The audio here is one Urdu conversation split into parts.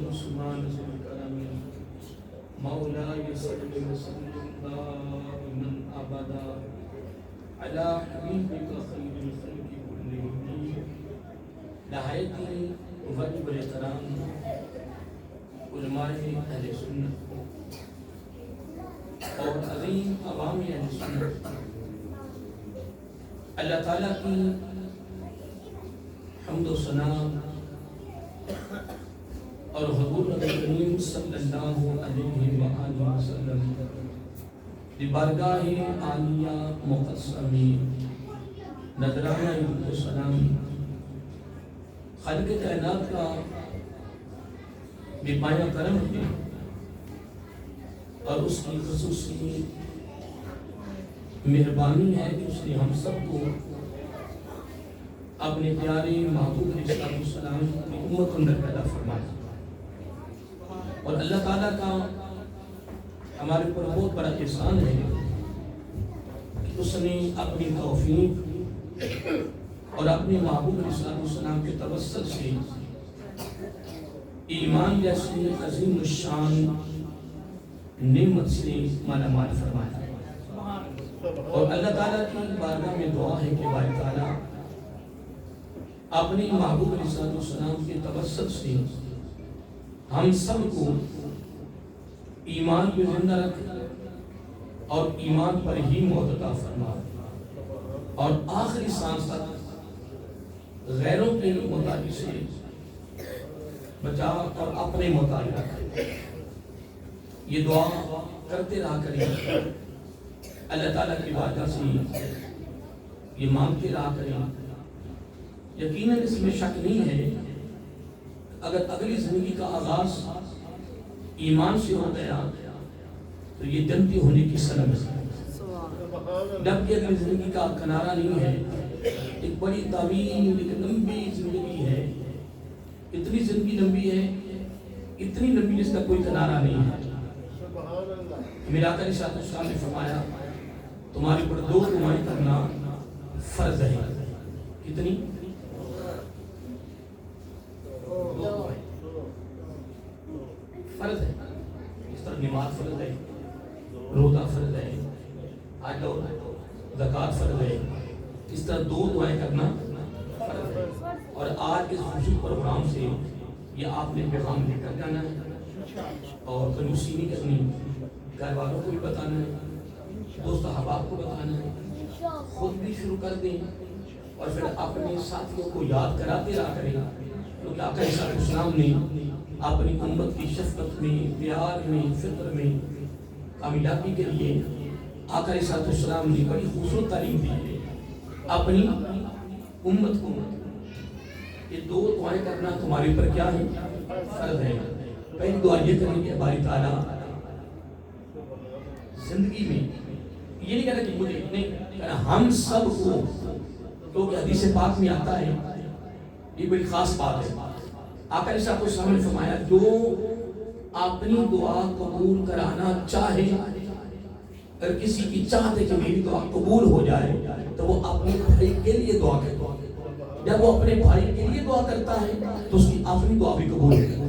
عثمان ذو الکرم مولاي صل وسلم دائما ابدا على حبيبك خير الخلق كلهم. نہایت ہی واجب الاحترام علماء اہل سنت اور عظیم عوام اہل سنت، اللہ تعالیٰ کی حمد و ثنا اور حضور نبی کریم صلی اللہ علیہ وآلہ وسلم دی بارگاہ عالیہ مقدسہ میں نذرانہ درود و سلام خالق کائنات کا بے پایہ کرم ہے اور اس کی خصوصی مہربانی ہے کہ اس نے ہم سب کو اپنے پیارے محبوب علیہ السلام کی امت اندر پیدا فرمایا. اور اللہ تعالیٰ کا ہمارے اوپر بہت بڑا احسان ہے کہ اس نے اپنی توفیق اور اپنے محبوب علیہ السلام کے توسط سے ایمان جیسی عظیم الشان نعمت سے مالا مال فرمایا. اور اللہ تعالیٰ کی بارگاہ میں دعا ہے کہ باری تعالیٰ اپنے محبوب علیہ السلام کے توسط سے ہم سب کو ایمان پہ زندہ رکھے اور ایمان پر ہی موت عطا فرما اور آخری سانس تک غیروں کے مطالعے سے بچا اور اپنے مطالعے رکھے. یہ دعا کرتے رہا کریں، اللہ تعالیٰ کی بارگاہ سے یہ مانگتے رہا کریں. یقیناً اس میں شک نہیں ہے اگر اگلی زندگی کا آغاز ایمان سے ہو گیا تو یہ جنتی ہونے کی سلم ہے. جبکہ اگلی زندگی کا کنارہ نہیں ہے، ایک بڑی طویل ایک لمبی زندگی ہے. اتنی زندگی لمبی ہے، اتنی لمبی جس کا کوئی کنارہ نہیں ہے. میرے آقا علیہ السلام نے فرمایا تمہارے اوپر 2 دعائیں کرنا فرض ہے. کتنی؟ 2 فرض ہے. اس طرح نماز فرض ہے، روزہ فرض ہے، حج اور زکوٰۃ فرض ہے. اس طرح 2 دعائیں کرنا فرض ہے. اور آج اس خوشی پروگرام سے یہ آپ نے پیغام لے کر جانا ہے اور کنجوسی نہیں کرنی، گھر والوں کو بھی بتانا ہے، دوست احباب کو بتانا ہے، خود بھی شروع کر دیں اور پھر اپنے ساتھیوں کو یاد کراتے رہا کریں. کیونکہ آقا علیہ السلام نے اپنی امت کی شفقت میں، پیار میں، فکر میں کامیابی کے لیے آقا علیہ السلام نے بڑی خوبصورت تعلیم دی ہے اپنی امت کو. یہ 2 دعائیں کرنا تمہارے اوپر کیا ہے؟ فرض ہے. پہلی دعا یہ کریں کہ باری تعالیٰ زندگی میں یہ نہیں کہنا کہ مجھے نہیں کہنا ہم سب کو، کیونکہ حدیث پاک میں آتا ہے یہ بڑی خاص بات ہے. آقا علیہ السلام نے فرمایا جو اپنی دعا قبول کرانا چاہے، اگر کسی کی چاہت ہے کہ میری دعا قبول ہو جائے تو وہ اپنے بھائی کے لیے دعا کرے. جب وہ اپنے بھائی کے لیے دعا کرتا ہے تو اس کی اپنی دعا بھی قبول ہوتی ہے.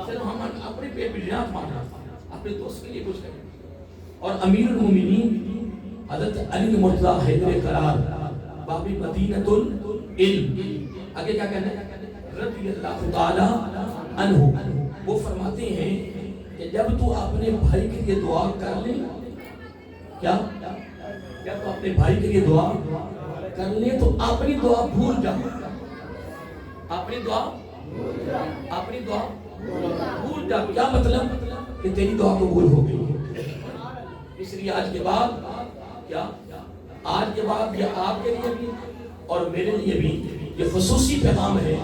صرف ہم اپنے پیٹ پہ جنات مارنا، اپنے دوست کے لیے کچھ کریں. اور امیر المومنین حضرت علی مرتضیٰ حیدر قرار بابی مدینۃ العلم آگے کیا کہنا ہے رضی اللہ تعالی عنہ، وہ فرماتے ہیں کہ جب تو اپنے بھائی کے لیے دعا کر لیں، کیا جب تو اپنے بھائی کے لیے دعا کر لیں تو اپنی دعا بھول جا. اپنی دعا بھول جا. کیا مطلب؟ کہ تیری دعا قبول ہو گئی. اس لیے آج کے بعد کیا آج کے بعد یہ آپ کے لیے بھی اور میرے لیے بھی یہ خصوصی پیغام ہے.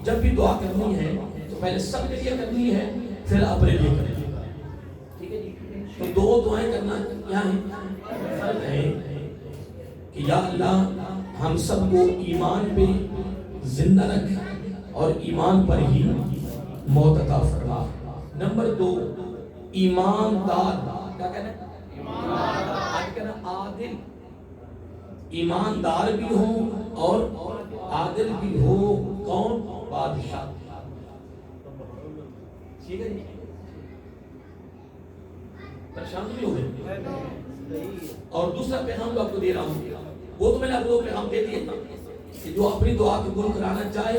جب بھی دعا کرنی ہے تو پہلے سب کے لیے کرنی ہے، پھر اپنے لیے کرنی ہے. ٹھیک ہے جی؟ تو 2 دعائیں کرنا کیا ہے؟ فرض ہے کہ یا اللہ ہم سب کو ایمان پہ زندہ رکھ اور ایمان پر ہی موت عطا فرما. نمبر 2 ایماندار. کیا کہنا ہے؟ آج کہنا عادل. ایماندار بھی ہو اور عادل بھی ہو. کون؟ بادشاہ. ٹھیک ہے جی, پریشان نہیں ہو گئے. اور دوسرا پیغام جو آپ کو دے رہا ہوں, وہ تو میں نے آپ کو پیغام دے دیا تھا کہ جو اپنی دعا قبول کرانا چاہے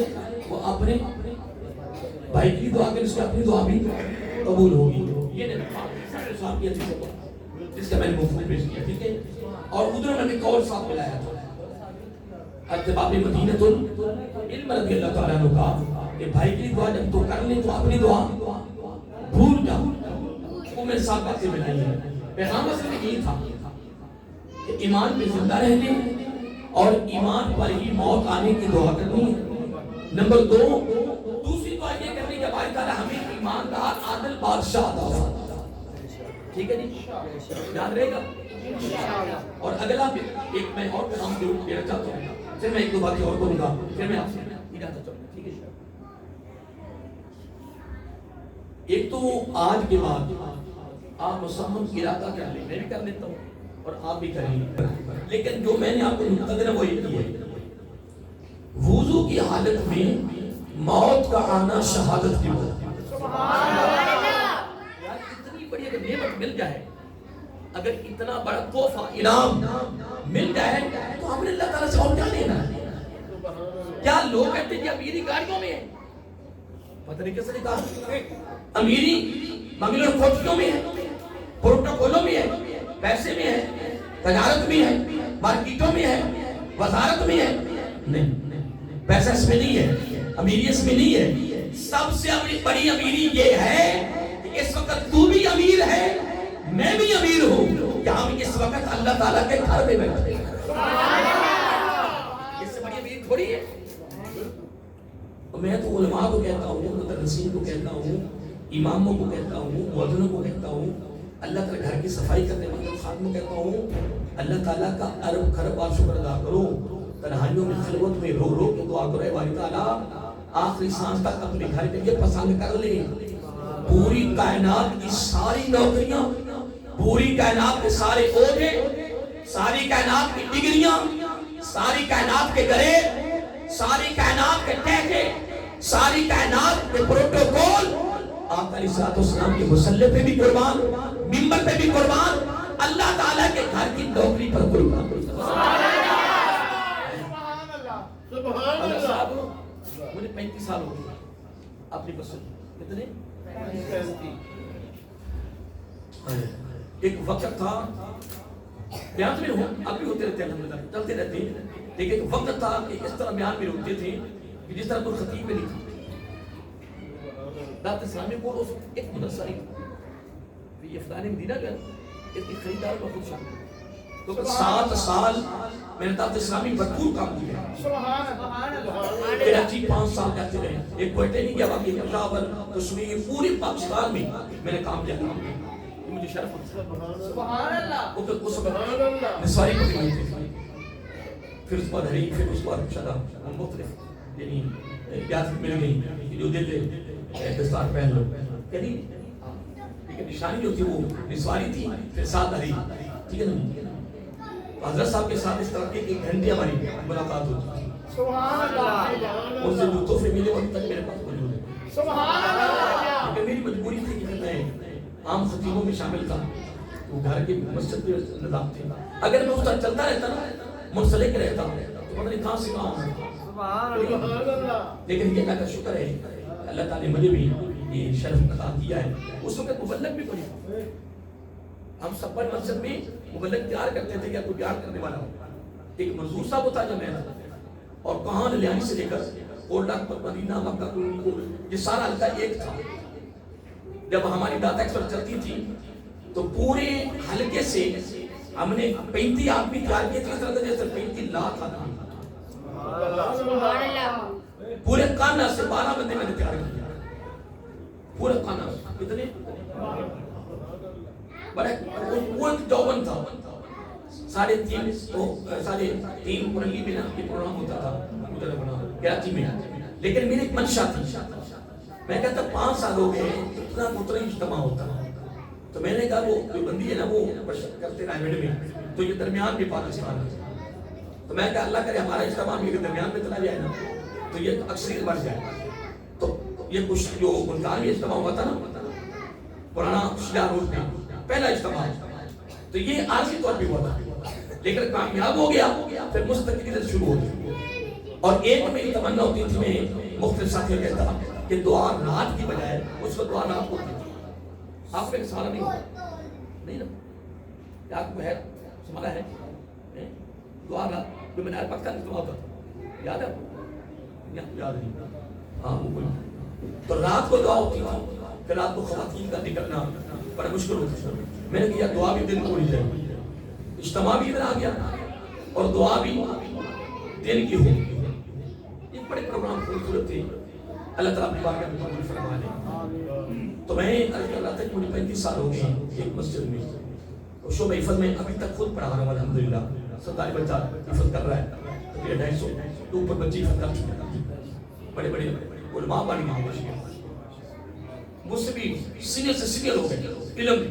وہ اپنے بھائی کی دعا کرے, اس کی اپنی دعا بھی قبول ہوگی. یہ نے صاحب کی اچھی سے جس کا میں نے مفہوم پیش کیا. ٹھیک ہے, اور ادھر میں نے ایک اور ساتھ ملایا تھا. اتباب مدینۃ العلم رضی اللہ تعالیٰ عنہ کہا کہ بھائی کی دعا جب تو کر لیں تو اپنی دعا بھول جاؤ. وہ میرے ساتھ باتیں ملائی ہیں. پیغام اصل میں یہی تھا کہ ایمان پہ زندہ رہنے اور ایمان پر ہی موت آنے کی دعا کرنی ہے. نمبر 2, دوسری دعا یہ کرنی کہ باری تعالیٰ ہمیں ایماندار عادل بادشاہ عطا فرما. ٹھیک ہے جی, یاد رہے گا. اور اگلا ایک میں اور پیغام ضرور دینا چاہتا ہوں, پھر میں ایک دو باتیں اور کروں گا, پھر میں آپ سے اجازت چاہوں گا. ٹھیک ہے, ایک تو آج کے بعد آپ مسلم ارادہ کر لیں, میں بھی کر لیتا ہوں اور آپ بھی کریں, لیکن جو میں نے آپ کو نقطہ دینا وہ یہ ہے, وضو کی حالت میں موت کا آنا شہادت کی بات ہے. سبحان اللہ. یار اتنی بڑی اگر نعمت مل جائے, اگر اتنا بڑا تحفہ انعام مل جائے تو ہم نے اللہ تعالیٰ سے اور کیا لینا ہے. کیا لوگ کہتے ہیں امیری گاڑیوں میں ہے, پتہ نہیں کیسے کہا, امیری بنگلوں کوٹھیوں میں ہے, پروٹوکولوں میں ہے, پیسے میں ہے, تجارت میں ہے, مارکیٹوں میں ہے, وزارت میں ہے. نہیں, پیسہ اس میں نہیں ہے, امیری اس میں نہیں ہے. سب سے بڑی امیری یہ ہے کہ اس وقت تو بھی امیر ہے, میں بھی امیر ہوں, کہ ہم اس وقت اللہ تعالیٰ کے گھر میں بیٹھے ہیں. اس سے بڑی امیر تھوڑی ہے. میں تو علماء کو کہتا ہوں, مدرسین کو کہتا ہوں, اماموں کو کہتا ہوں, مؤذنوں کو کہتا ہوں, اللہ تعالیٰ گھر کی صفائی کرنے والے خادموں کو کہتا ہوں, اللہ تعالیٰ کا ارب خرب بار شکر ادا کرو, تنہائیوں میں خلوت میں رو رو کے دعا کرو, اے باری تعالیٰ آخری سانس تک اپنے گھر کے لیے پسند کر لیں. پوری کائنات کی ساری نوکریاں, پوری کائنات کے سارے عہدے, ساری کائنات کی ڈگریاں, ساری کائنات کے گرے, ساری کائنات کے ٹہکے, ساری کائنات کے پروٹوکول آقا علیہ الصلوۃ والسلام کے مصلی پہ بھی قربان, منبر پہ بھی قربان, اللہ تعالیٰ کے گھر کی نوکری پر قربان. سبحان اللہ. سبحان اللہ. صاحب مجھے 35 سال ہو گئے اپنی پسند کتنے 35. ایک وقت تھا, بیان میں ہوں اب بھی ہوتے رہتے ہیں الحمدللہ, چلتے رہتے ہیں, لیکن ایک وقت تھا کہ اس طرح بیان میں ہوتے تھے کہ جس طرح کوئی خطیب میں لکھا دعوت اسلامی کو اس ایک مدرسہ نہیں تھا, یہ فلانے مدینہ گیا, اس کی خریدار میں خود شامل تو 7 سال میں نے دعوت اسلامی بھرپور کام کیا. سبحان اللہ. کراچی 5 سال جاتے رہے, ایک کوئٹے نہیں گیا, باقی پشاور, کشمیر, پورے پاکستان میں نے کام کیا. مجھے شرف ہے. سبحان اللہ. وہ تو سبحان اللہ. نسوائی کو بھی تھی, پھر اس بعد ہری, پھر اس بعد شدہ مختلف یعنی بیاست مل گئی جو دل دستار پہن لو, یعنی لیکن نشانی جو تھی وہ نسواری تھی, پھر ساتھ ہری. ٹھیک ہے نا, حضرت صاحب کے ساتھ اس طرح کی 1 گھنٹے ہماری ملاقات ہوتی تھی. سبحان اللہ. ان سے جو تحفے ملے ان تک میرے پاس موجود ہے. سبحان اللہ. لیکن میری مجبوری تھی کہ میں عام خطیبوں میں شامل تھا, وہ گھر کی مسجد کے نظام تھے. اگر میں اس طرح چلتا رہتا نا, منسلک رہتا تو پتہ نہیں کہاں سے کہاں ہوں. سبحان اللہ. لیکن یہ اللہ کا شکر ہے, اللہ تعالیٰ نے مجھے بھی یہ شرف عطا کیا ہے. اس وقت مبلغ بھی کوئی تھا, ہم سب پر مسجد میں مبلغ تیار کرتے تھے کہ کوئی بیان کرنے والا ہو. ایک منظور صاحب ہوتا جو میں تھا, اور کہاں لیانی سے لے کر اولڈ مدینہ, مکہ, یہ سارا حلقہ ایک تھا. جب ہماری دعوت ایکسپرٹ چلتی تھی تو پورے حلقے سے ہم نے 35 آدمی تیار کیے تھے, اس طرح جیسے 35 لاکھ آدمی. پورے کانا سے 12 بندے میں نے تیار کیا, پورے کانا سے کتنے بڑا پورا چوبن تھا. 3.5 پرنگی میں یہ پروگرام ہوتا تھا کراچی میں, لیکن میری ایک منشا تھی. میں کہتا 5 سال ہو گئے اتنا اتنا اجتماع ہوتا, تو میں نے کہا وہ جو بندی ہے نا وہ کرتے رائے میں, تو یہ درمیان میں پاکستان ہے, تو میں کہا اللہ کرے ہمارا اجتماع بھی درمیان میں چلا جائے نا تو یہ اکثریت بڑھ جائے. یہ کچھ جو ملتان میں اجتماع ہوا تھا نا پرانا شیعہ روڈ میں پہلا اجتماع، تو یہ عارضی طور پہ ہوا تھا لیکن کامیاب ہو گیا، پھر مستقل شروع ہو گئی۔ اور ایک میری تمنا ہوتی تھی، میں مختلف ساتھیوں کہتا کہ دعا رات کی بجائے اس کو دعا رات ہوتی تھی۔ آپ کو ایک سوال نہیں ہوتا نہیں نا، کیا آپ کو ہے سمجھا ہے دعا رات جو میں نے پاکستان میں ہوتا تھا، یاد ہے؟ یاد نہیں، ہاں وہ تو رات کو دعا ہوتی تھی، پھر رات کو خواتین کا نکلنا بڑا مشکل ہوتا تھا۔ میں نے کہا دعا بھی دن کو ہی جائے، اجتماع بھی ادھر آ گیا اور دعا بھی دن کی ہوگی۔ یہ بڑے پروگرام خوبصورت تھے، اللہ تعالیٰ اپنی بارگاہ میں قبول فرما لے۔ تو میں عرض کر رہا تھا کہ مجھے 35 سال ہو گئے ایک مسجد میں، اور شعبہ حفظ میں ابھی تک خود پڑھا رہا ہوں الحمدللہ۔ 47 بچہ حفظ کر رہا ہے، 250 تو اوپر بچے حفظ کر چکے ہیں، بڑے بڑے علماء بن گئے، مجھ سے بھی سینئر سے سینئر ہو گئے علم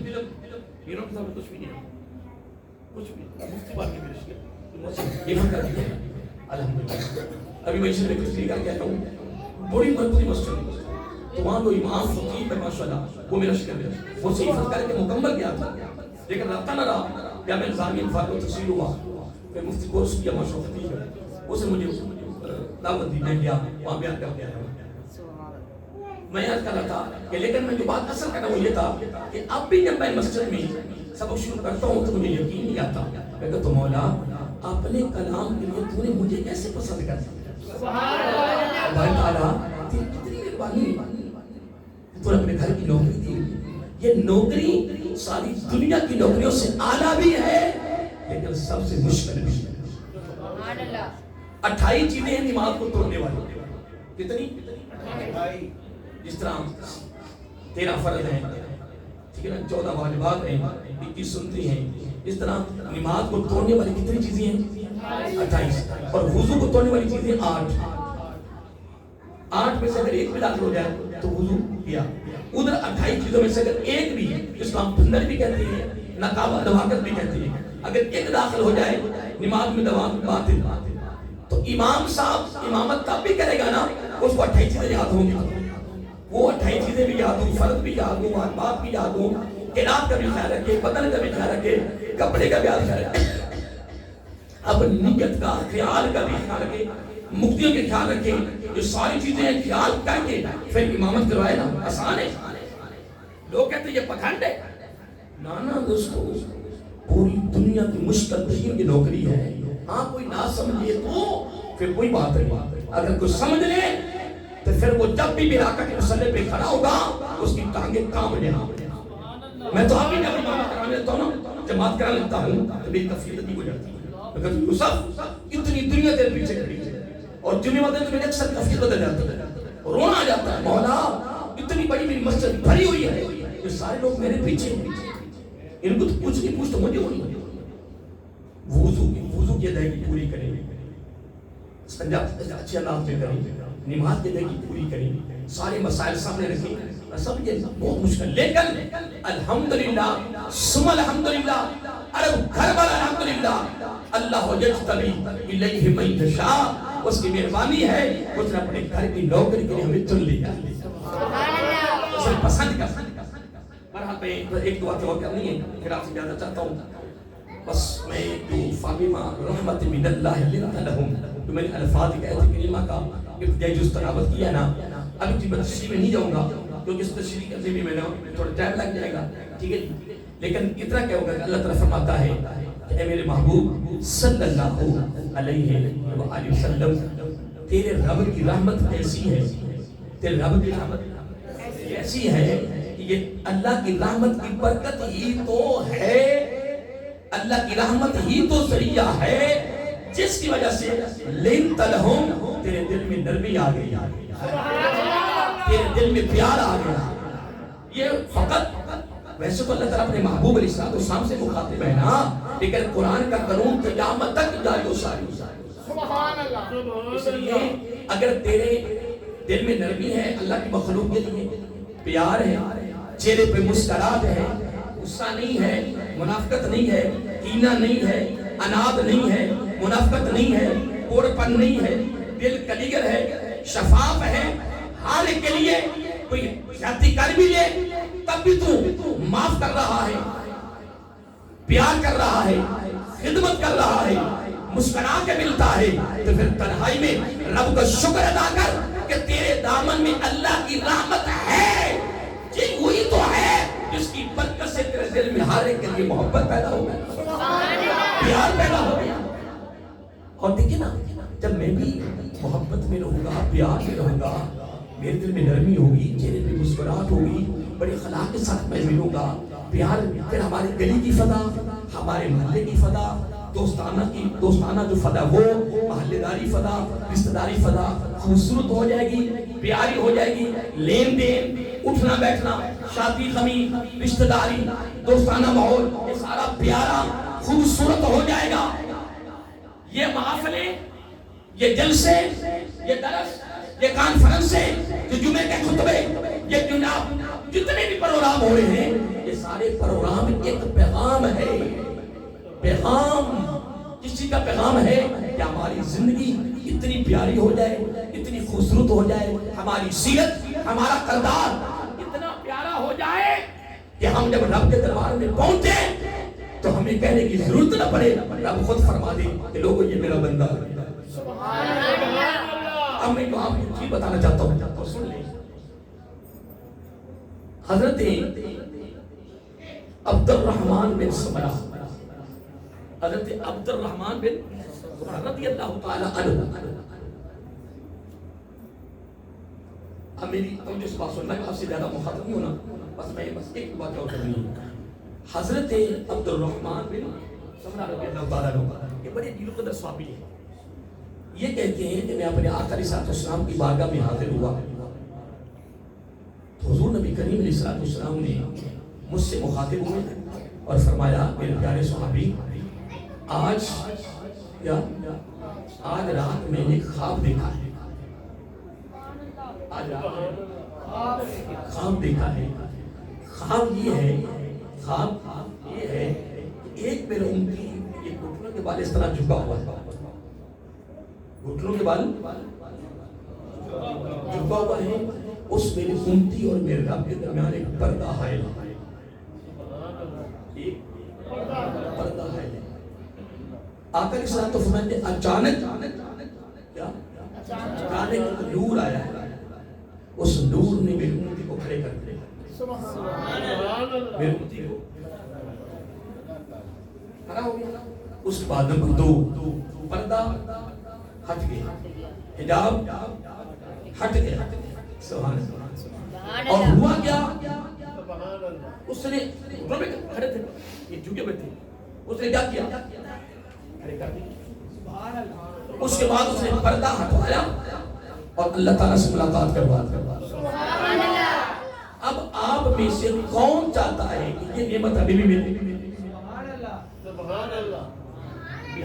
میروں کے سامنے کچھ بھی نہیں ہے، کچھ بھی مفتی بات کی میرے حفظ کر دیا الحمدللہ۔ ابھی میں اسے کچھ نہیں کر کہتا ہوں، بڑی مرتبہ مسجد تو وہاں جو امام خطیب ہے ماشاءاللہ وہ میرا شکر ہے، وہ سے حفظ کر کے مکمل کیا تھا، لیکن رابطہ نہ رہا کیا میں نظامی فارغ و تحصیل ہوا، میں مفتی کورس کیا ماشاءاللہ خطیب ہے، اسے مجھے دعوت دی، میں گیا وہاں بیان کر کے آیا۔ میں یاد کر رہا تھا کہ لیکن میں جو بات اصل کرنا وہ یہ تھا کہ اب بھی جب میں مسجد میں سبق شروع کرتا ہوں تو مجھے یقین نہیں آتا، میں کہتا ہوں مولا اپنے کلام کے لیے تو نے مجھے کیسے پسند کر دیا، اللہ تعالیٰ تیری کتنی مہربانی، تو نے اپنے گھر کی نوکری دی، یہ نوکری ساری دنیا کی نوکریوں سے اعلیٰ بھی ہے لیکن سب سے مشکل بھی ہے۔ 28 چیزیں ہیں نماز کو توڑنے والی، کتنی؟ جس طرح 13 فرض ہیں، ٹھیک ہے نا، 14 واجبات ہیں، 21 سنتیں ہیں، اس طرح نماز کو توڑنے والی کتنی چیزیں ہیں؟ 28، اور وضو کو توڑنے والی چیزیں 8۔ 8 میں سے اگر ایک بھی داخل ہو جائے تو وضو کیا، ادھر 28 چیزوں میں سے اگر ایک بھی، جس کو ہم پھندر بھی کہتے ہیں، نقاب دواقت بھی کہتے ہیں، اگر ایک داخل ہو جائے نماز میں دواقت باطل، تو امام صاحب امامت تب بھی کرے گا نا، اس کو 28 چیزیں یاد ہوں گی، وہ 28 چیزیں بھی یاد ہوں، فرض بھی یاد ہوں، واجبات بھی یاد ہوں، قرات کا بھی خیال رکھے، بدن کا بھی خیال رکھے، کپڑے کا بھی خیال رکھے، اپنی نیت کا خیال کا بھی خیال رکھے، مفتیوں کے خیال رکھے، جو ساری چیزیں خیال کر کے پھر امامت کروائے نا، آسان ہے۔ لوگ کہتے ہیں یہ پکھنڈ ہے، نانا دوستو پوری دنیا کی مشکل ترین کی نوکری ہے، ہاں کوئی نہ سمجھے تو پھر کوئی بات نہیں، اگر کوئی سمجھ لے تو پھر وہ جب بھی براکہ کے مسئلے پہ کھڑا ہوگا اس کی ٹانگیں کام جائیں۔ میں تو آپ ہی جب امامت کرانے لیتا ہوں نا، جماعت کرا لیتا ہوں تو میری تفصیل نہیں ہو جاتی، میں کہتا ہوں یوسف اتنی دنیا تیرے پیچھے کھڑی ہے، اور جمعے والے تو میرے اکثر تفصیل بدل جاتی ہے، رونا آ جاتا ہے، مولا اتنی بڑی میری مسجد بھری ہوئی ہے، یہ سارے لوگ میرے پیچھے ہیں، ان کو تو کچھ نہیں پوچھ تو مجھے ہونی ہے۔ وضو کی ادائیگی پوری کریں، اچھے انداز میں کریں، نماز کی ادائیگی پوری کریں، سارے مسائل سامنے رکھیں، سب یہ بہت مشکل، لیکن الحمدللہ ثم الحمدللہ، عرب گھر والا الحمدللہ، اللہ یجتبی الیہ من یشاء، اس کی مہربانی ہے اس نے اپنے گھر کی نوکری کے لیے ہمیں چن لیا، اسے پسند کر۔ برحال میں ایک دعا تو کرنی ہے، پھر آپ سے جانا چاہتا ہوں، بس میں جو فاطمہ رحمت من اللہ لنت لہم، جو میں نے الفاظ ایت کریمہ کا ابتدائی جز تلاوت کیا نا، ابھی جی میں تشریح میں نہیں جاؤں گا کیونکہ اس تشریح کرنے میں میں نے تھوڑا ٹائم لگ جائے گا، ٹھیک ہے جی، لیکن اتنا کیا ہوگا کہ اللہ تعالیٰ فرماتا ہے کہ اے میرے محبوب صلی اللہ علیہ وآلہ وسلم، تیرے رب کی رحمت ایسی ہے، تیرے رب کی رحمت ایسی ہے کہ یہ اللہ کی رحمت کی برکت ہی تو ہے، اللہ کی رحمت ہی تو ذریعہ ہے جس کی وجہ سے لنت لہم، تیرے دل میں نرمی آ گئی، تیرے دل میں پیار آ گیا۔ یہ فقط ویسے تو اللہ تعالیٰ اپنے محبوب علیہ السلام سے مخاطب ہے نا، لیکن قرآن کا قانون قیامت تک جاری و ساری، اس لیے اگر تیرے دل میں نرمی ہے اللہ کی مخلوق کے لیے، پیار ہے، چہرے پہ مسکراہٹ ہے، غصہ نہیں ہے، منافقت نہیں ہے، کینہ نہیں ہے، اناد نہیں ہے، منافقت نہیں ہے، کوڑ پن نہیں ہے، دل کلیگر ہے، شفاف ہے، ہارے کے لیے کوئی زیادتی کر بھی لے تب بھی تو معاف کر رہا ہے، پیار کر رہا ہے، خدمت کر رہا ہے، مسکرا کے ملتا ہے، تو پھر تنہائی میں رب کا شکر ادا کر کہ تیرے دامن میں اللہ کی رحمت ہے، یہ وہی تو ہے جس کی برکت سے تیرے دل میں ہارے کے لیے محبت پیدا ہو گئی، پیار پیدا ہو گیا۔ اور دیکھیں نا، جب میں بھی محبت میں رہوں گا، پیار میں رہوں گا، میرے دل میں نرمی ہوگی، چہرے پہ مسکراہٹ ہوگی، بڑے اخلاق کے ساتھ میں ملوں گا، پیار، پھر ہمارے گلی کی فضا، ہمارے محلے کی فضا، دوستانہ جو فضا وہ محلے داری فضا، رشتہ داری فضا خوبصورت ہو جائے گی، پیاری ہو جائے گی، لین دین، اٹھنا بیٹھنا، شادی غمی، رشتہ داری، دوستانہ ماحول، یہ سارا پیارا خوبصورت ہو جائے گا۔ یہ محافلیں، یہ جلسے، یہ درس، یہ کانفرنس ہے، یہ جمعے کے خطبے، یہ جناب جتنے بھی پروگرام ہو رہے ہیں، یہ سارے پروگرام ایک پیغام ہے، پیغام، جس چیز کا پیغام ہے کہ ہماری زندگی اتنی پیاری ہو جائے، اتنی خوبصورت ہو جائے، ہماری سیرت، ہمارا کردار اتنا پیارا ہو جائے کہ ہم جب رب کے دربار میں پہنچے تو ہمیں کہنے کی ضرورت نہ پڑے، رب خود فرما دے کہ لوگوں یہ میرا بندہ ہے۔ اب میں تو آپ کو چیز بتانا چاہتا ہوں، سن لیں۔ حضرت عبد الرحمن بن سمرہ، حضرت عبد الرحمن بن سمرہ رضی اللہ تعالی عنہ، اب میری توجہ سے بات سننا، آپ سے زیادہ مخاطب نہیں ہونا، بس میں ایک بات اور کرنی ہے۔ حضرت عبد الرحمن بن سمرہ رضی اللہ تعالی عنہ یہ بڑے دل قدر صحابی ہیں، یہ کہتے ہیں کہ میں اپنے آقا علیہ السلام کی بارگاہ میں حاضر ہوا تو حضور نبی کریم علیہ السلام نے مجھ سے مخاطب ہوئے اور فرمایا میرے پیارے صحابی، آج رات میں نے خواب دیکھا ہے، آج رات میں خواب دیکھا ہے، خواب یہ ہے کہ ایک میرے امتی یہ گھٹنوں کے بال اس طرح جھکا ہوا ہے، گھٹنوں کے بال جھکا ہوا ہے، اس میری امتی اور میرے رب کے درمیان ایک پردہ ہے، ایک پردہ ہے۔ آقا علیہ السلام تو فرماتے ہیں اچانک نور آیا ہے، اس نور نے میری امتی کو کھڑے کر دیا، میری امتی کو کھڑا ہو گیا۔ اس کے بعد نمبر 2 پردہ ہٹ گیا، حجاب ہٹ گیا، سبحان اللہ۔ اور ہوا کیا، اس نے کھڑے تھے، یہ جھکے ہوئے تھے، اس نے کیا کیا، کھڑے کر دیا۔ اس کے بعد اس نے پردہ ہٹوایا اور اللہ تعالیٰ سے ملاقات کروا دیا۔ اب آپ میں سے کون چاہتا ہے کہ یہ نعمت ابھی بھی ملے؟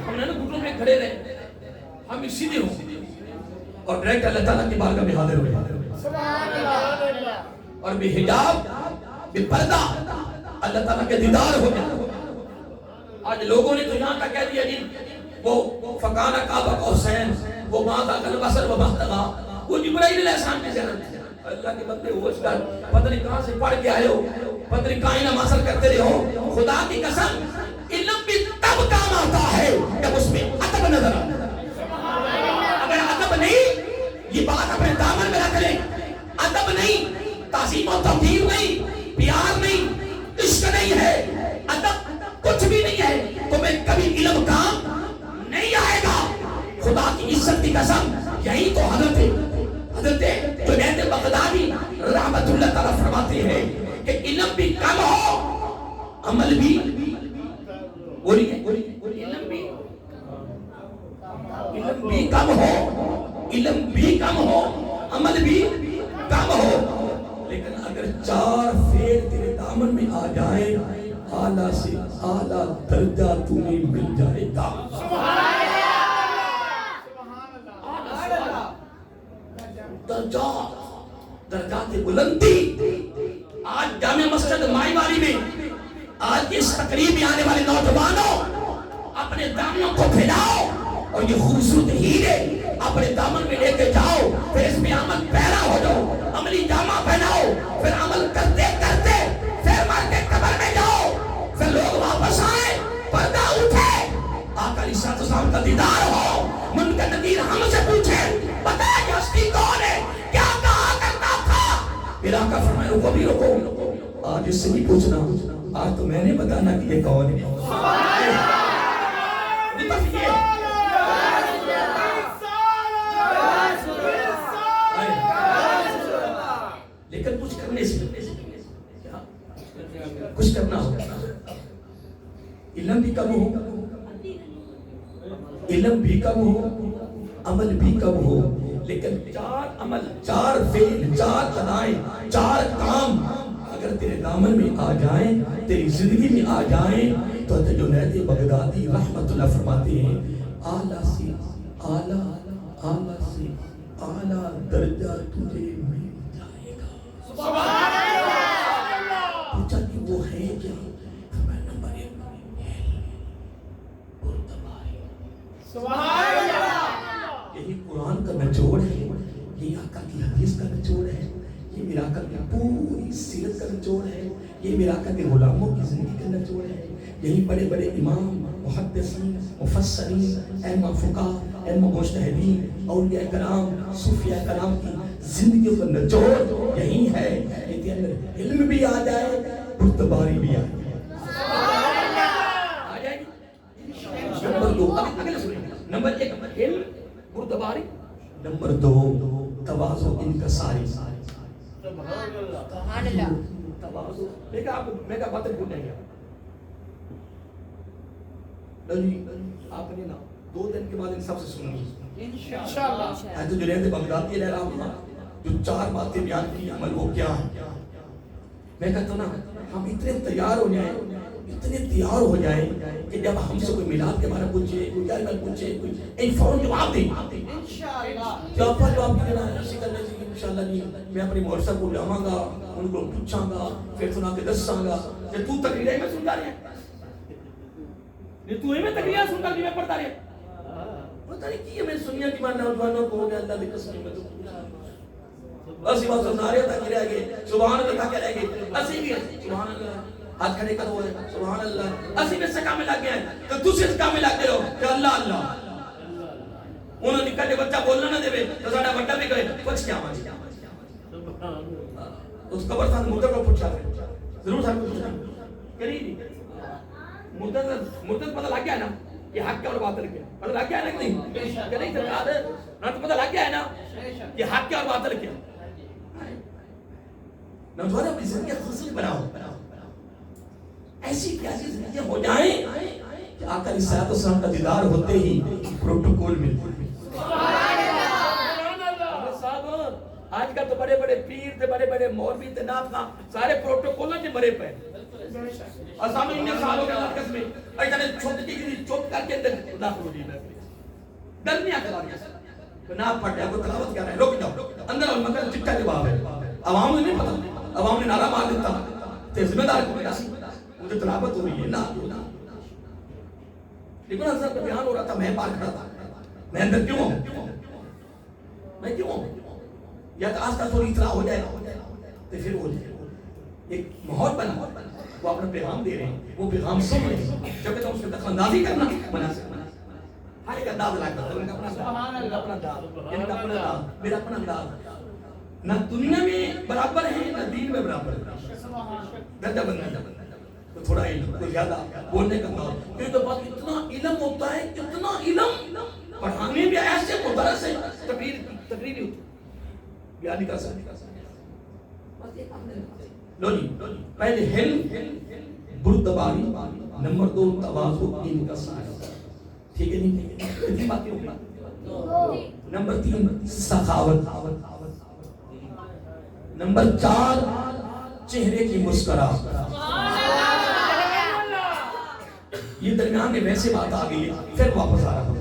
ہم نے نا گھٹنوں میں کھڑے رہے، ہم بھی سیدھے ہوں اور ڈائریکٹ اللہ تعالیٰ کی بارگاہ میں حاضر ہوئے اور بے حجاب بے پردہ اللہ تعالیٰ کے دیدار ہو گیا۔ آج لوگوں نے تو یہاں تک کہہ دیا جی وہ فکانہ کعبہ قوسین، وہ ماذا کل بصر و مہتغا، وہ جبرائیل علیہ السلام کی زیارت ہے۔ اللہ کے بندے ہوش کر، پتہ نہیں کہاں سے پڑھ کے آئے ہو، پتہ نہیں کہاں نماز کرتے رہے ہو، خدا کی قسم علم بھی تب کام آتا ہے جب اس میں ادب نظر آتا ہے۔ اگر ادب نہیں، یہ بات اپنے دامن میں رکھ لیں، ادب نہیں، تعظیم و تقدیر نہیں، پیار نہیں، عشق نہیں ہے، ادب کچھ بھی نہیں ہے، تمہیں کبھی علم کام نہیں آئے گا۔ خدا کی عزت کی قسم، یہی تو حضرت جنید بغدادی رحمت اللہ تعالیٰ فرماتے ہیں کہ علم بھی کم ہو، عمل بھی علم بھی کم ہو، عمل بھی کم ہو، لیکن اگر 4 فعل تیرے دامن میں آ جائیں، اعلیٰ سے اعلیٰ درجہ تمہیں مل جائے گا۔ درجات بلندی۔ آج جامع مسجد مائی والی میں آج اس تقریب میں آنے والے نوجوانوں اپنے دامنوں کو پھیلاؤ اور یہ خوبصورت ہیرے اپنے دامن میں لے کے جاؤ، پھر اس میں عمل پیرا ہو جاؤ۔ پھر آقا فرمائے رکو بھی رکو، آج اس سے نہیں پوچھنا، آج تو میں نے بتانا کہ یہ کون ہے. لیکن کچھ کرنے سے کچھ کرنا ہو، علم بھی کم ہو، علم بھی کم ہو، عمل بھی کم ہو، لیکن 4 عمل، 4 فعل، 4 ادائیں، 4 کام اگر تیرے دامن میں آ جائیں، تیری زندگی میں آ جائیں، تو حضرت جنید بغدادی رحمت اللہ فرماتے ہیں اعلیٰ سے اعلیٰ، اعلیٰ سے اعلیٰ درجہ تجھے مل جائے گا. سبحان اللہ. پوچھا کہ وہ ہے کیا؟ میں نمبر 1 سبحان اللہ. یہی قرآن کا نچوڑ ہے، یہ آقا کی حدیث کا نچوڑ ہے، یہ میرا آقا کی پوری سیرت کا نچوڑ ہے، یہ میرا آقا کے غلاموں کی زندگی کا نچوڑ ہے. یہی بڑے بڑے امام، محدثین، مفسرین، ائمہ فقہاء، ائمہ مجتہدین، اولیاء کرام، صوفیاء کرام کی زندگیوں کا نچوڑ یہی ہے کہ اندر علم بھی آ جائے، پرتباری بھی آ جائے. نمبر 2 اگلے سنیں. نمبر 1 علم، پرتباری. نمبر 2 تواضع، انکساری. سبحان اللہ. تواضع. دیکھا آپ میں کا باتیں بھول نہیں گیا. آپ نے نا 2 دن کے بعد ان سب سے سنیں انشاءاللہ. حضرت جنید بغدادی علیہ الرحمہ جو 4 باتیں بیان کی، عمل وہ کیا ہے. میں کہتا ہوں نا ہم اتنے تیار ہو جائیں، اتنے تیار ہو جائیں کہ جب ہم سے کوئی میلاد کے بارے میں پوچھے، کوئی جائمل پوچھے، کوئی فوراً جواب دیں انشاءاللہ. جواب دینا اسی کرنے سے انشاءاللہ نہیں. میں اپنی مورثہ کو لاؤں گا، ان کو پوچھاں گا، پھر سنا کے دساں گا کہ تو تقریر میں سن جا رہے ہیں، تو میں تقریر سن کر میں پڑھتا رہے. پتہ نہیں کی میں سنیا کی ماننا نوجوانوں کو ہو گیا اللہ کی قسم میں تو اسی بات سنا رہے تھا کہ رہ گئے سبحان اللہ کیا رہ گئے. اسی بھی سبحان اللہ ہاتھ کھڑے کرو سبحان اللہ. اسی میں سے کام میں لگ گیا ہے تو دوسرے کام میں لگ گئے ہو کہ اللہ اللہ. انہوں نے کہا بچہ بولنا نہ دے تو ساڈا بڑا بھی کہے کچھ کیا ماں اس قبرستان مردہ کو پوچھا ضرور صاحب کو پوچھا کری نہیں مردہ پتہ لگ گیا نا کہ حق کیا اور باطل کیا. پتہ لگ گیا ہے نا کہ نہیں کہ نہیں سرکار نہ تو پتہ لگ گیا ہے نا کہ حق کیا اور باطل کیا. نوجوان اپنی زندگی حسن بناؤ، ایسی پیاسی زندگیاں ہو جائیں کہ آقا علیہ السلام کا دیدار ہوتے ہی پروٹوکول ملتے ہیں. آج کل تو بڑے بڑے پیر تھے، بڑے بڑے مولوی تھے، نام تھا سارے پروٹوکولوں کے مرے پہ اور سامنے انہیں سالوں کے مرکز میں ایسا نے چھوٹ کی چوپ کر کے داخل ہو جائے ڈر نہیں آتا نہ پڑھتے آپ کو تلاوت کیا رہے ہیں. رک جاؤ اندر اور مگر چٹا جواب ہے. عوام نے نہیں پتا، عوام نے نعرہ مار دیتا تو ذمہ دار کو مجھے تلاوت ہو رہی ہے نہ. لیکن حضرت کا بیان ہو رہا تھا، میں باہر کھڑا تھا، میں اندر کیوں ہوں، میں کیوں ہوں. یا تو آس پاس تھوڑی اطلاع ہو جائے تو پھر ہو جائے. ایک ماحول بنا وہ اپنا پیغام دے رہے ہیں، وہ پیغام سن رہے ہیں، جب کہ اس میں دخل اندازی کرنا مناسب ہر ایک انداز لگتا ہے. ان کا اپنا انداز، ان کا اپنا انداز، میرا اپنا انداز نہ دنیا میں برابر ہے نہ دین میں برابر ہے. درجہ بندہ تو تھوڑا علم تو زیادہ بولنے کا انداز کیونکہ تو بات اتنا علم ہوتا ہے، اتنا علم پڑھانے بھی ایسے مدرس ہے تقریر نہیں ہوتی بیان نہیں کر سکتے. لو جی پہلے علم بردباری، نمبر 2 تواضع انکساری. ٹھیک ہے نہیں کتنی باتیں ہوگی. نمبر 3 سخاوت. نمبر 4 چہرے کی مسکراہٹ. یہ درمیان میں ویسے بات آ گئی ہے پھر واپس آ رہا ہوں.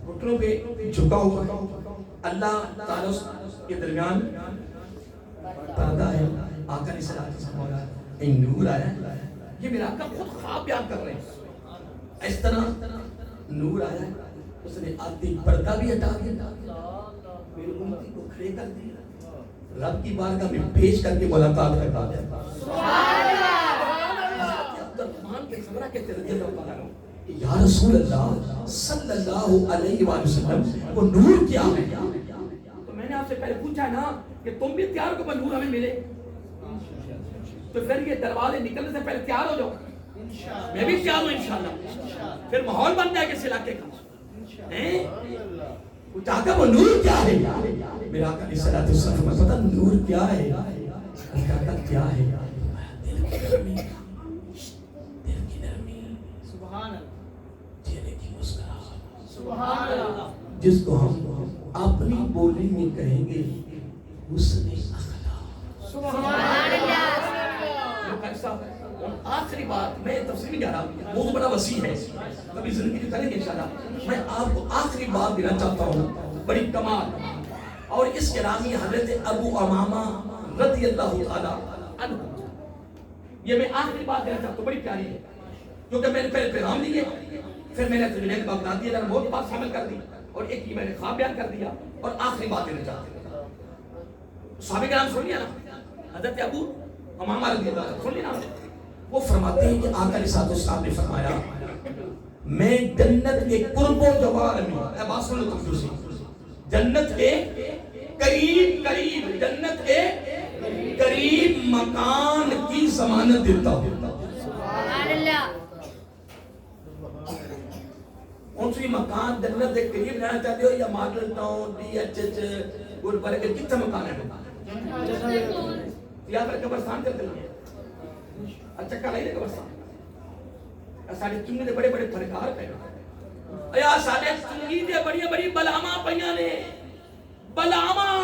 گھٹنوں پہ جھکا ہوا اللہ تعالیٰ کے درمیان پردہ ہے. آقا علیہ السلام ایک نور آیا. یہ میرا آقا خود خواب بیان کر رہے ہیں. اس طرح نور آیا، اس نے آدھی پردہ بھی ہٹا دیا، میری امتی کو کھڑے کر دیا، رب کی بارگاہ میں پیش کر کے ملاقات کرتا ہے. سبحان اللہ. عبد الرحمن کے صبرہ کے رضی اللہ عنہ یا رسول اللہ صلی اللہ علیہ وآلہ وسلم وہ نور کیا ہے؟ تو میں نے آپ سے پہلے پوچھا ہے نا کہ تم بھی تیار ہو کہ نور ہمیں ملے، تو پھر یہ دروازے نکلنے سے پہلے تیار ہو جاؤ، میں بھی تیار ہوں انشاءاللہ، پھر ماحول بن جائے کس علاقے کا. پوچھا کہ وہ نور کیا ہے؟ میرا آقا علیہ الصلوۃ والسلام میں پتہ نور کیا ہے؟ کیا ہے؟ دل کی نرمی، سبحان اللہ، چہرے کی مسکراہٹ، سبحان اللہ، جس کو ہم اپنی بولی میں کہیں گے حسن اخلاق. سبحان اللہ. آخری بات، میں تفصیل نہیں جا رہا، موضوع بڑا وسیع ہے، کبھی زندگی جو کریں گے انشاءاللہ. میں آپ کو آخری بات دینا چاہتا ہوں، بڑی کمال، اور اس کے نامی حضرت ابو امامہ رضی اللہ تعالی عنہ. یہ میں آخری بات دینا چاہتا ہوں، بڑی پیاری ہے، کیونکہ میں نے پہلے پیغام دیے، پھر میں نے تجلیل بغدادی نے بہت بات شامل کر دی، اور ایک ہی میں نے خواب بیان کر دیا، اور آخری بات دینا چاہتا ہوں. صحابہ کرام سن لیا نا، حضرت ابو امامہ رضی اللہ عنہ سن لیا نا. وہ فرماتے ہیں کہ آقا علیہ الصلوۃ نے فرمایا میں جنت کے قرب و جوار میں، اے بات سن لو توجہ سے، جنت کے قریب جنت کے قریب مکان کی ضمانت دیتا ہوں. سبحان اللہ. کون سی مکان جنت کے قریب رہنا چاہتے ہو، یا Model Town D H H Gulberg کے کتنے مکان ہے؟ یا پھر قبرستان کرتے ہیں، اچھا کہا لائے قبرستان سارے چنگی دے بڑے بڑے پھرکار پہ ایا سارے چنگی دے بڑی بڑی بلاماں پہیاں نے، بلاماں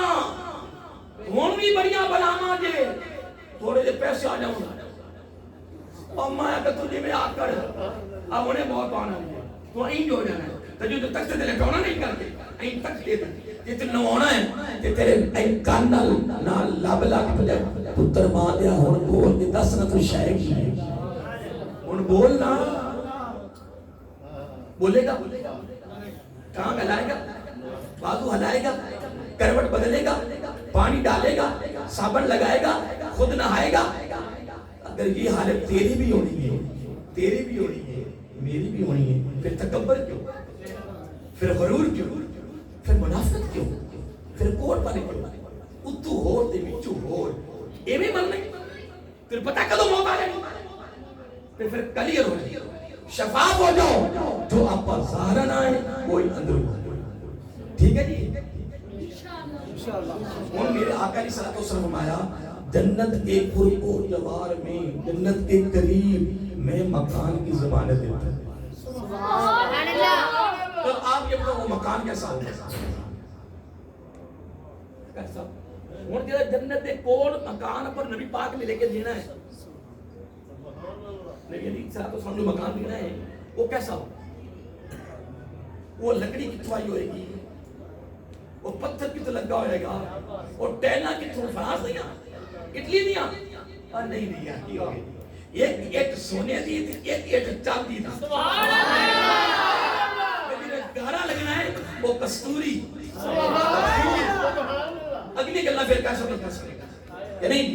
ہون بھی بڑیاں بلاماں جے تھوڑے دے پیسے آ جاؤں اور میں کہ تجھے میں آ کر اب انہیں بہت آنا ہے تو این جو جانا ہے تجھے تو تک سے دلے ٹونا نہیں کر کے این تک دے دیں یہ تن نوانا ہے کہ تیرے این کان نال لاب لاک پجا پتر ماں دیا ہون بول کے دس نہ تو شاعر کی ہے ہون بولنا بولے گا ٹانگ ہلائے گا، بازو ہلائے گا، کروٹ بدلے گا، پانی ڈالے گا، صابن لگائے گا، خود نہائے گا. اگر یہ حالت تیری بھی ہونی ہے، تیری بھی ہونی ہے، میری بھی ہونی ہے، پھر تکبر کیوں، پھر غرور کیوں، پھر منافقت کیوں، پھر کوٹ پانے کیوں، اتو ہور دے بچو ہور ایویں من نہیں، پھر پتہ کدو موت آ جائے، پھر کلیئر ہو جائے، شفاف ہو جاؤ، جو آپ پر ظاہرہ نہ آئے کوئی اندر ہو. ٹھیک ہے جی؟ اور میرے آقا علیہ الصلوۃ والسلام فرمایا جنت کے قرب و جوار میں، جنت کے قریب میں مکان کی ضمانت دیتا ہوں. سبحان اللہ. تو آپ یہ بتاؤ وہ مکان کیسا ہوگا؟ کیسا؟ اور جب جنت کے کول مکان پر نبی پاک نے لے کے دینا ہے، نبی علیہ الصلوۃ والسلام جو مکان دینا ہے وہ کیسا ہو؟ وہ لکڑی کی چھوائی ہوئے گی، وہ پتھر کی تو لگا ہوئے گا، اور ٹینا کی تو فرانس دیا اٹلی دیا اور نہیں دیا کی ہوگی ایک ایک سونے دی تھی، ایک ایک چاندی تھی. سبحان اللہ. گہرا لگنا ہے وہ کستوری. اگلی گلہ پھر کیسا نہیں کر سکے گا یا نہیں.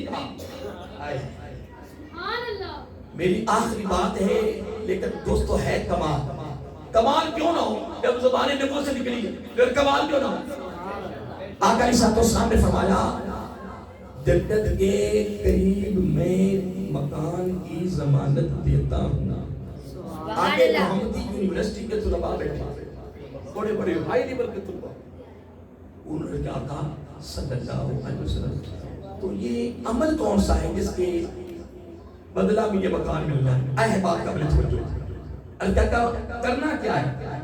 میری آخری بات ہے لیکن دوستو ہے کمال. کمال کیوں نہ ہو جب زبان نبوت سے نکلی پھر کمال کیوں نہ ہو؟ آقا علیہ الصلوۃ والسلام نے فرمایا جنت کے قریب میں مکان کی ضمانت دیتا ہوں. آگے محمدی یونیورسٹی کے طلباء بیٹھے بڑے بڑے ہائی لیول کے طلباء، انہوں نے کہا کہا صلی اللہ علیہ وسلم تو یہ عمل کون سا ہے جس کے بدلہ میں یہ مکان ملنا ہے؟ اے بات قبل توجہ، کرنا کیا ہے؟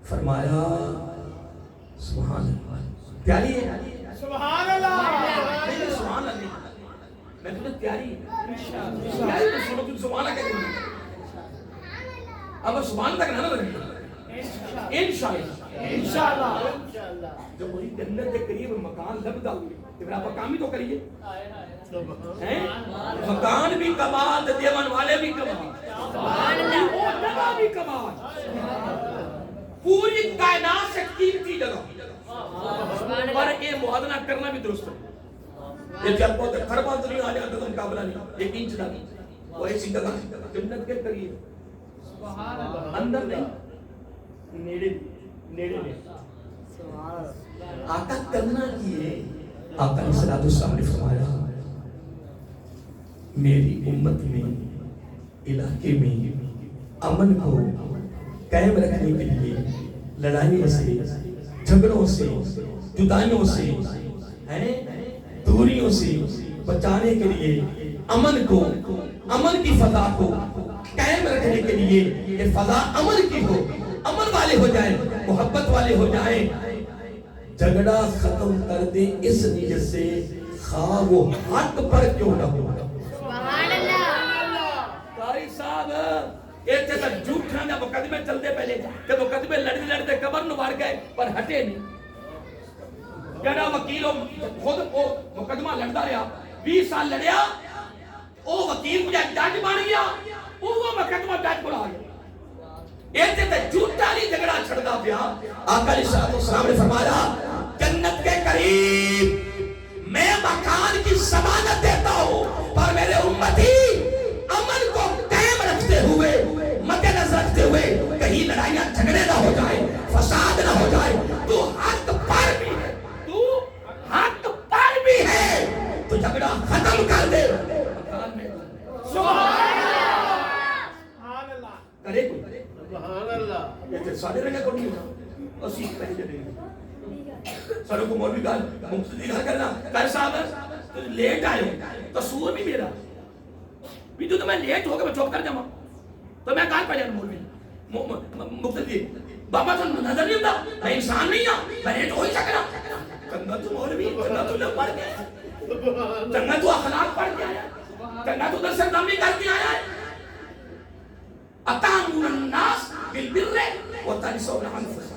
فرمایا سبحان اللہ. پیاری ہے سبحان اللہ. نہیں سبحان اللہ نہیں، میں تمہیں پیاری پیاری تو سنو تم سبحان اللہ کہہ دیں. اب سبحان تک نہ لگے انشاءاللہ جب وہی جنت کے قریب مکان لبدا ہوئی تو پھر آپ کام ہی تو کریے. مکان بھی کمال، دیوان والے بھی کمال، جگہ بھی کمال، پوری کائنات سے قیمتی جگہ، پر یہ موازنہ کرنا بھی درست ہے. یہ جب بہت خربان دنیا آ جاتا ہے مقابلہ نہیں، ایک انچ نہ وہ ایسی جگہ جنت کے قریب، اندر نہیں، نیڑے میں. آقا کرنا کیے؟ آقا علیہ الصلوۃ والسلام نے فرمایا میری امت میں علاقے میں امن کو قائم رکھنے کے لیے لڑائیوں سے جھگڑوں سے جدائیوں سے دوریوں سے بچانے کے لیے امن کی فضا کو قائم رکھنے کے لیے یہ فضا امن کی ہو، امن والے ہو جائیں، محبت والے ہو جائیں، جھگڑا ختم کر دے اس نیت سے خواہ وہ حق پر کیوں نہ ہو۔ سبحان اللہ۔ قاری صاحب ایتھے تک جھوٹاں دے مقدمے چلتے پہلے تے مقدمے لڑتے قبر نو مار گئے پر ہٹے نہیں۔ جڑا وکیل خود وہ مقدمہ لڑدا رہیا 20 سال لڑیا، او وکیل مجھے جج بن گیا، وہ مقدمہ جج کو آ گیا۔ ایتھے تے جھوٹا نہیں جھگڑا چھڑدا پیا۔ آقا علیہ الصلوۃ والسلام نے فرمایا جنت کے قریب میں مکان کی ضمانت دیتا ہوں، پر میرے امتی امن کو قائم رکھتے ہوئے مد نظر رکھتے ہوئے کہیں لڑائیاں جھگڑے نہ ہو جائے، فساد نہ ہو جائے، تو حق پر بھی ہے، تو حق پر بھی ہے، تو جھگڑا ختم کر دے۔ مکان میں سبحان اللہ کرے کوئی سبحان اللہ یہ تو سارے رنگے کو نہیں ہوتا اسی پہلے نہیں ساروں کو مولوی گال مقصدی گال کرنا کر صاحب تو لیٹ آئے ہو قصور بھی میرا بھی تو میں لیٹ ہو گیا میں چوپ کر جاؤں تو میں کہاں پہ جانا مولوی مقصدی بابا تو نظر نہیں ہوتا میں انسان نہیں ہوں میں لیٹ ہو ہی سکنا چنگا تو مولوی چنگا تو لوگ پڑھ گئے چنگا تو اخلاق پڑھ کے آیا چنگا تو درس نامی کر کے آیا ہے اتامون الناس بالبر وتنسون انفسکم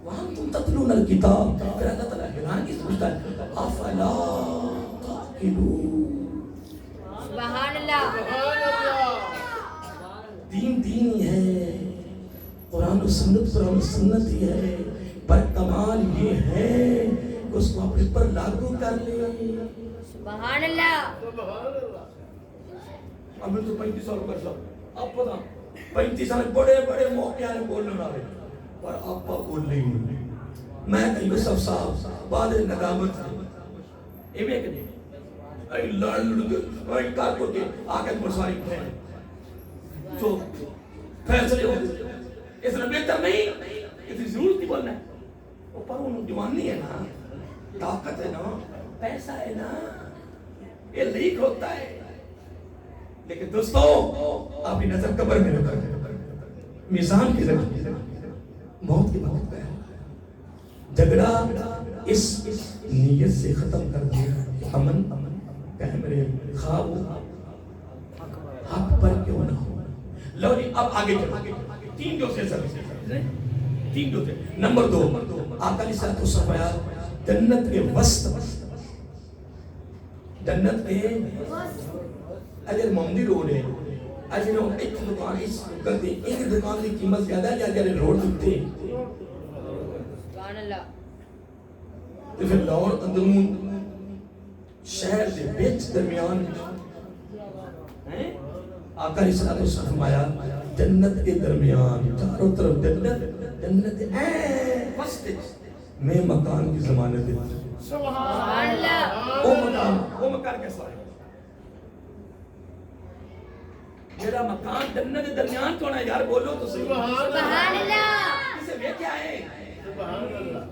وانتم تتلون الکتاب۔ پھر اللہ تعالیٰ حیران کی سوچتا ہے افلا تعقلون۔ سبحان اللہ۔ دین ہی ہے، قرآن و سنت ہی ہے، پر کمال یہ ہے کہ اس کو اپنے پر لاگو کر لے۔ سبحان اللہ۔ ہمیں تو 35 سال کر سکتا آپ پتا 35 سال بڑے بڑے موقع ہیں بولنے والے پر آپ بول نہیں میں کہیں بس سب صاحب بعد ندامت ہے ایوے کہ نہیں اے لڑ کے اے کار کو کے آگے مرسواری پھین جو فیصلے ہو اس نے بہتر نہیں اس نے ضرورت نہیں بولنا ہے وہ پر انہوں جوانی ہے نا طاقت ہے نا پیسہ ہے نا یہ لیک ہوتا ہے لیکن دوستو آپ کی نظر قبر میں رکھا میزان کی جگہ موت کے وقت پہ جھگڑا اس نیت سے ختم کر دیا امن قائم رہے خواب حق پر کیوں نہ ہو۔ لو جی اب آگے چلو تین جو سے تین جو سے نمبر 2 آقا علیہ الصلوۃ والسلام جنت کے وسط جنت میں اگر محمدی روڈ ہے اگر ہم ایک دکان اس کرتے ایک دکان کی قیمت زیادہ ہے یا اگر روڈ دیتے سبحان اللہ۔ تو پھر لاہور اندرون شہر کے بیچ درمیان آقا علیہ الصلوۃ والسلام فرمایا جنت کے درمیان چاروں طرف جنت وسط میں مکان کی ضمانت ہے۔ سبحان اللہ۔ وہ مکان کیسا ہے میرا مکان جنت کے درمیان کون ہے یار بولو تو صحیح سبحان اللہ۔ اسے وہ کیا ہے سبحان اللہ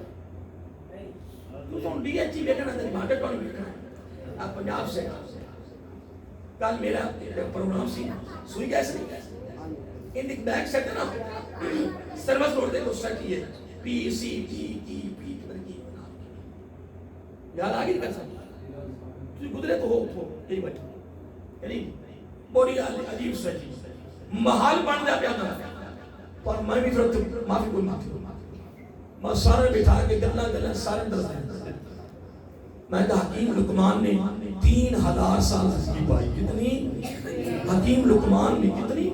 تو تو ڈی ایچ ای بیٹھنا ہے مارکیٹ ٹاؤن بیٹھنا ہے آپ پنجاب سے کل میرا پروگرام سی سوئی گیس نہیں ان ایک بیک سیٹ ہے نا سروس روڈ دے کو سیٹ ہے پی سی ٹی ای پی کی یاد آگے نہیں کر سکتا تو گزرے تو ہو یہی بیٹھا یعنی بڑی عجیب سچی محال بن دیا پیادا پر میں بھی تھوڑا معافی کوئی معافی میں سارے بٹھا کے گلہ سارے درست ہیں میں کہا حکیم لقمان نے 3000 سال زندگی پائی کتنی حکیم لقمان نے کتنی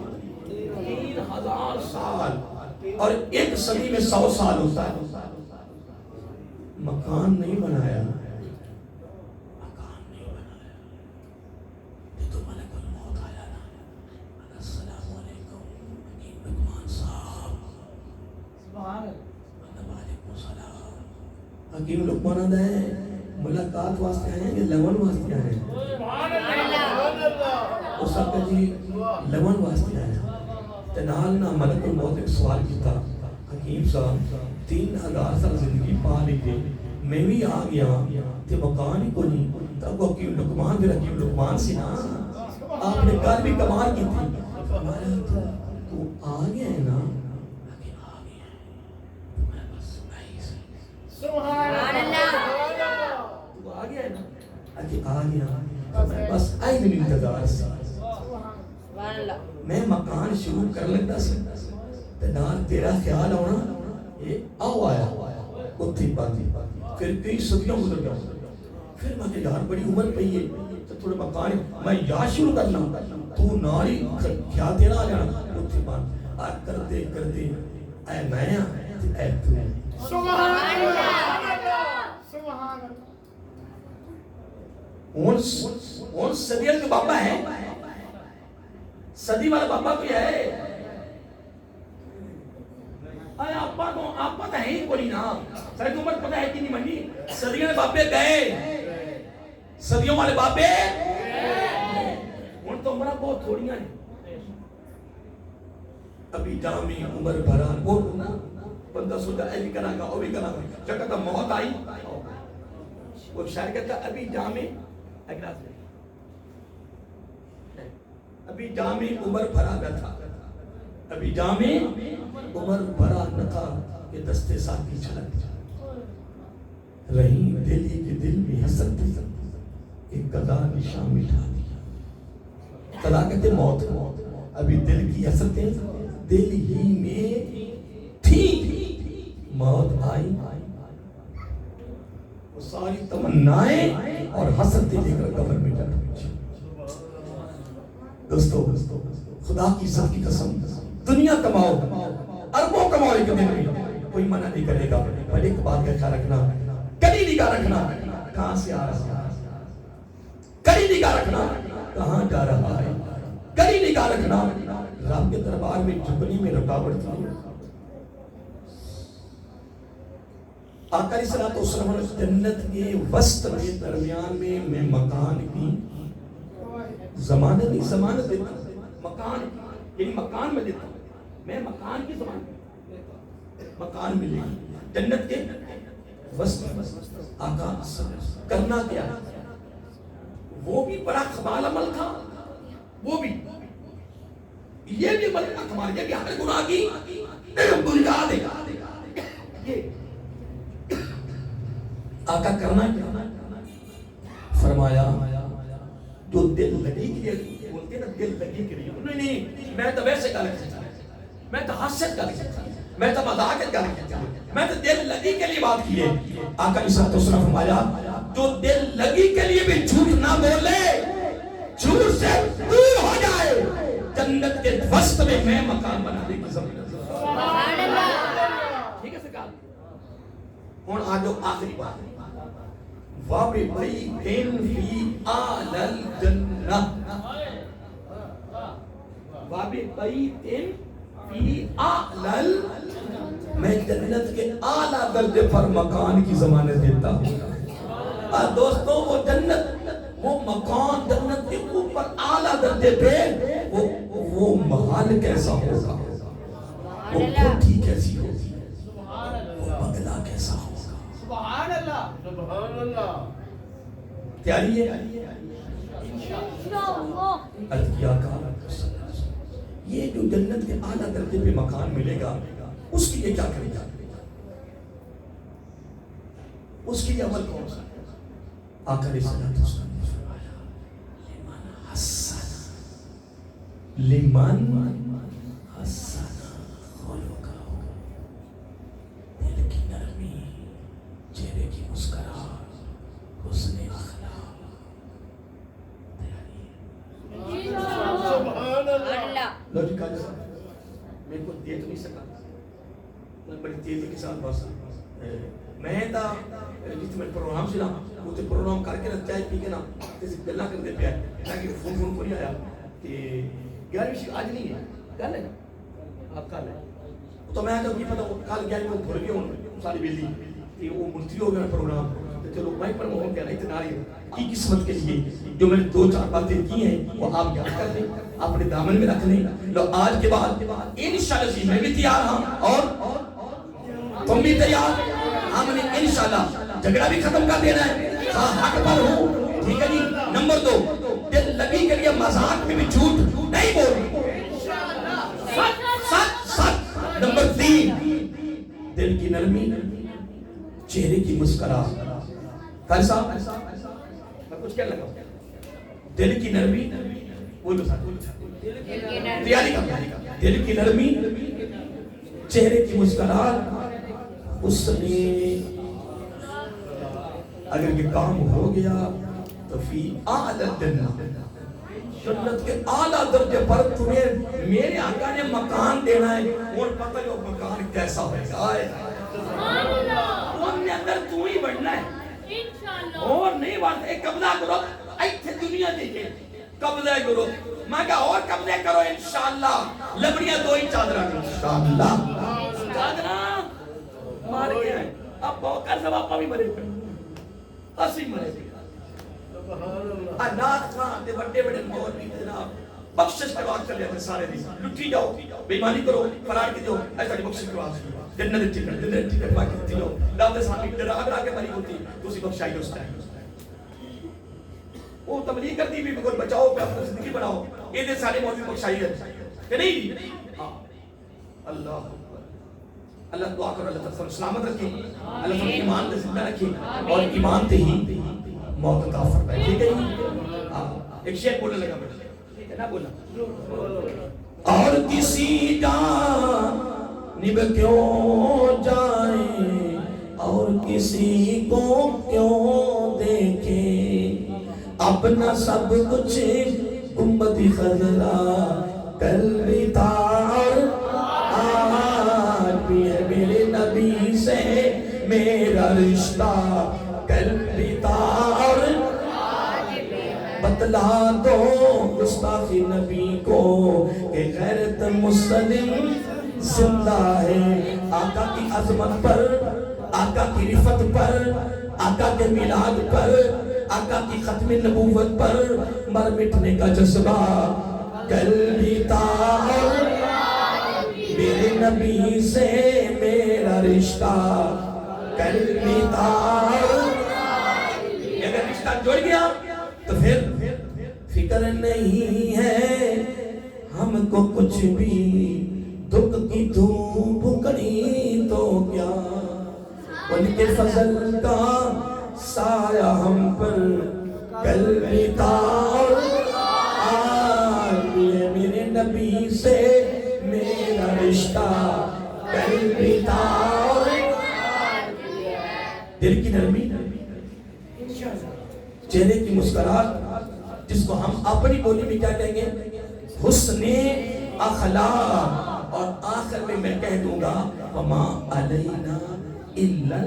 3000 سال اور ایک صدی میں 100 سال ہوتا ہے مکان نہیں بنایا وعلیکم السلام حکیم لقمان ہے ملاقات واسطے آئے ہیں کہ لمن واسطے آئے ہیں؟ سبحان اللہ اس وقت جی لمن واسطے آئے ہیں تنال نہ ملک الموت ایک سوال کیتا حکیم صاحب 3000 سال زندگی پا لیتے میں بھی آ گیا تے مکان ہی کو نہیں تب وہ حکیم لقمان پھر حکیم لقمان سے نا آپ نے کل بھی کمال کی تھی ہمارا تو آ گیا ہے نا سبحان اللہ تو آ گیا ہے نا اچھا آ گیا میں بس آئی دن انتظار سے سبحان اللہ میں مکان شروع کر لگتا سی تنال تیرا خیال ہونا یہ آؤ آیا اتھی پاتی پھر کئی صدیوں گزر گیا پھر میں کہ یار بڑی عمر پئی ہے تو تھوڑے مکان میں یا شروع کرنا تو ناری کیا تیرا آ جانا اتھی پاتی آج کرتے کرتے اے میں اے تو سبحان اللہ سبحان اللہ ان صدیوں کے بابا ہے صدی والا بابا کوئی ہے آیا آپا تو آپا تو ہے ہی کوئی نا سارے عمر پتہ ہے کہ نہیں منی صدیوں والے بابے گئے صدیوں والے بابے ان تو عمرہ بہت تھوڑیاں ہیں ابھی جامی عمر بھران اور بندہ سوچا اے بھی کرا گا او بھی کرا گا جب کہتا موت آئی وہ شاعر کہتا ابھی جامی اگراز ابھی جامی عمر بھرا نہ تھا ابھی جامی عمر بھرا نہ تھا کہ دستے ساتھی چھلک رہی دلی کے دل میں حسرت تھی ایک قضا نشان مٹھا دیا قضا کہتے موت ابھی دل کی حسرتیں دل ہی میں تھی موت آئی وہ ساری تمنائیں اور حسرتیں لے کر قبر میں جا پہنچی دوستو خدا کی عزت کی قسم دنیا کماؤ اربوں کماؤ ایک دن میں کوئی منع نہیں کرے گا پر ایک بات کا خیال رکھنا کلی نگاہ رکھنا کہاں سے آ رہا ہے کلی نگاہ رکھنا کہاں جا رہا ہے کلی نگاہ رکھنا رب کے دربار میں جھکنے میں رکاوٹ تھی آقا علیہ الصلوۃ والسلام جنت کے وسط میں درمیان میں مکان کی ضمانت نہیں ضمانت دیتا مکان یعنی مکان میں دیتا میں مکان کی ضمانت مکان ملے گی جنت کے وسط آقا کرنا کیا وہ بھی بڑا کمال عمل تھا وہ بھی یہ بھی عمل کا کمال ہے کہ ہر گناہ کی بنیاد ہے یہ آقا کرنا کیا فرمایا جو دل لگی کے لیے بولتے ہیں نا دل لگی کے لیے نہیں میں تو ویسے گل کرتا میں تو حسد گل کرتا میں تو مذاق گل کرتا میں تو دل لگی کے لیے بات کی ہے آقا علیہ الصلوۃ فرمایا جو دل لگی کے لیے بھی جھوٹ نہ بولے جھوٹ سے دور ہو جائے جنت کے وسط میں مکان بنانے کی ضمانت سبحان اللہ ٹھیک ہے سکال ہن آ جو آخری بات وَبِبَيْتٍ فِي أَعْلَى الْجَنَّةِ وَبِبَيْتٍ فِي أَعْلَى میں جنت کے اعلیٰ درجے پر مکان کی ضمانت دیتا ہوں دوستوں وہ جنت وہ مکان جنت کے اوپر اعلیٰ درجے پہ وہ محل کیسا ہوگا وہ کوٹھی کیسی ہوگی وہ بنگلہ کیسا ہوگا سبحان اللہ سبحان اللہ تیاری ہے عرض کیا کہا یہ جو جنت کے اعلیٰ درجے پہ مکان ملے گا اس کے لیے کیا کرے گا اس کے لیے عمل کون سا آقا علیہ الصلوۃ والسلام لمن حسن خلقہ دل کی نرمی چہرے کی مسکراہٹ حسن اخلاق سبحان اللہ لوجیکل میں کو دیکھ نہیں سکا میں بڑی تیزی کے ساتھ بس میں تا جس میں پروگرام سے نا وہ تے پروگرام کر کے نا چائے پی کے نا کسی گلا کر دے پیا تاکہ فون کو نہیں آیا کہ 11ویں آج نہیں ہے کل ہے نا آپ کل ہے تو میں تو نہیں پتا کل 11ویں بھول گیا ہوں ساری بلی کہ وہ مرتی ہو گیا پروگرام، تو چلو میں پر وہ کہنا اتنا رہی کی قسمت کے لیے جو میں نے 2-4 باتیں کی ہیں وہ آپ یاد کر لیں، اپنے دامن میں رکھ لیں. لو آج کے بعد انشاءاللہ جی میں بھی تیار ہوں اور تم بھی تیار. ہم نے انشاءاللہ جھگڑا بھی ختم کر دینا ہے، حق پر ہوں، ٹھیک ہے جی. نمبر 2 دل لگی کے لیے مذاق میں بھی جھوٹ نہیں بولنا، سچ. نمبر 3 دل کی نرمی، چہرے کی مسکراہٹ. قاری صاحب میں کچھ کہنے لگا، دل کی نرمی، بولو تیاری کا، دل کی نرمی، چہرے کی مسکراہٹ. اس نے اگر یہ کام ہو گیا تو فی اعلی الجنہ، جنت کے اعلیٰ درجے پر تمہیں میرے آقا نے مکان دینا ہے. اور پتہ ہے وہ مکان کیسا ہوگا، تم نے اندر تو ہی بڑھنا ہے اور نہیں بڑھنا. ایک قبضہ کرو ایتھے دنیا دیکھے، قبضہ کرو. میں کہا اور قبضے کرو انشاءاللہ. لبڑیاں 2 ہی چادرہ انشاءاللہ، چادرہ مار گیا ہے. اب بہت کر سب بھی مرے پہ اسی مرے پہ. نات خان دے بڑے بڑے مولوی جناب بخشش کروا کر لیا سارے دی لٹھی جاؤ، بےمانی کرو، فرار کی جاؤ، ایسا دی بخشش کروا جنت ٹکٹ باقی تھی جاؤ. دعوت صاحب ڈرا ڈرا کے مری ہوتی تو اسی بخشائی اس ٹائم وہ تبلیغ کرتی بھی کوئی بچاؤ پہ اپنی زندگی بناؤ. یہ دے سارے مولوی بخشائی ہے کہ نہیں. اللہ اللہ دعا کرو اللہ تعالی سلامت رکھے، اللہ تعالی ایمان سے زندہ رکھے اور ایمان تے ہی موت عطا فرمائے. ٹھیک ہے جی. ایک شعر بولنے لگا بیٹا، ٹھیک ہے نا بولنا. اور کسی جانب کیوں جائیں اور کسی کو کیوں دیکھیں، اپنا سب کچھ گنبد خضرا کر لیتا. بھی ہے میرے نبی سے میرا رشتہ کر لیتا. اور بتلا دو گستاخی نبی کو کہ غیرت مسلم زندہ ہے. آقا کی عظمت پر، آقا کی رفت پر، آقا کے میلاد پر، آقا کی ختم نبوت پر مر مٹنے کا جذبہ کر لیتا. میرے نبی سے میرا رشتہ کر لیتا. اگر رشتہ جڑ گیا تو پھر فکر نہیں ہے ہم کو کچھ بھی، دکھ کی دھوپ کڑی تو کیا. ان کے فضل کا سایہ ہم پر کر لیتا. میرے نبی سے میرا رشتہ کر لیتا. دل کی نرمی، چہرے کی مسکراہٹ، جس کو ہم اپنی بولی میں کیا کہیں گے، حسن اخلاق. اور آخر میں میں کہہ دوں گا وما علینا الا